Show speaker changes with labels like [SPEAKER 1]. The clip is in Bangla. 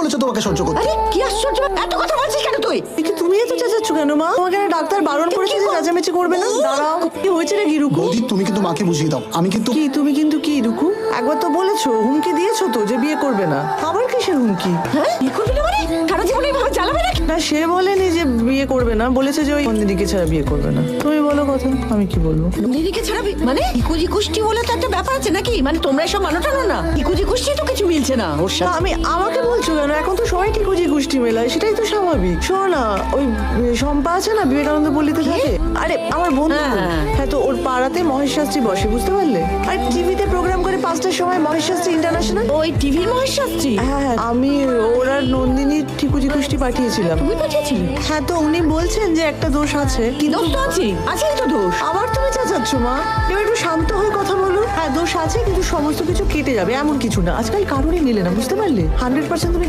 [SPEAKER 1] বলেছে তোমাকে সহ্য করতে?
[SPEAKER 2] আরে কি আশ্চর্য, এত কথা বলছিস কেন তুই?
[SPEAKER 3] কিন্তু তুমি এত চেঁচাচ্ছ কেন মা? তোমাকে না ডাক্তার বারণ করেছে যে চেঁচামেচি করবে না? দাঁড়াও, কি হয়েছে নাকি রুকু?
[SPEAKER 1] বৌদি তুমি কিন্তু মাকে বুঝিয়ে দাও, আমি কিন্তু
[SPEAKER 3] কি তুমি কিন্তু কি রুকু? একবার তো বলেছো, হুমকি দিয়েছো তো যে বিয়ে করবে না। আবার কিসের হুমকি?
[SPEAKER 2] হ্যাঁ কি করবি না মানে? সারা জীবন এইভাবে চালাবে নাকি?
[SPEAKER 3] না সে বলেনি যে বিয়ে করবে না, বলেছে যে ওই নন্দিনীকে ছাড়া বিয়ে করবে না। তুমি বলো কথা, আমি কি বলবো?
[SPEAKER 2] নন্দিনীকে ছাড়াবি মানে? ইকুজি কুষ্টি বলে তো একটা ব্যাপার আছে নাকি? মানে তোমরা এসব মানো টানো না? ইকুজি কুষ্টি তো কিছু মিলছে না ওর
[SPEAKER 3] তা
[SPEAKER 2] সাথে।
[SPEAKER 3] আমি আমাকে বলছো কেন? এখন তো সবাই টিকুজি গোষ্ঠী মেলায়, সেটাই তো স্বাভাবিক। শোনো না, ওই শম্পা আছে না বিবেকানন্দ পল্লীতে থাকে, আরে আমার বন্ধু।
[SPEAKER 2] হ্যাঁ।
[SPEAKER 3] হ্যাঁ তো ওর পাড়াতে মহেশ শাস্ত্রী বসে, বুঝতে পারলে? আর টিভিতে প্রোগ্রাম করে 5টার সময় মহেশ শাস্ত্রী ইন্টারন্যাশনাল।
[SPEAKER 2] ওই টিভির মহেশ শাস্ত্রী?
[SPEAKER 3] হ্যাঁ আমি ওরা নন্দিনীর ঠিকুজি কুষ্টি পাঠিয়েছিলাম।
[SPEAKER 2] তুমি পাঠিয়েছিলে?
[SPEAKER 3] হ্যাঁ তো উনি বলছেন যে একটা দোষ আছে,
[SPEAKER 2] কি দোষ তো আছে? আছেই তো দোষ।
[SPEAKER 3] আবার তুমি চেঁচাচ্ছ মা, এবার একটু শান্ত হয়ে কথা বলো। হ্যাঁ দোষ আছে, কিন্তু সমস্ত কিছু কেটে যাবে এমন কিছু না। আজকাল কারোরই মিলে না, বুঝতে পারলে? 100% তুমি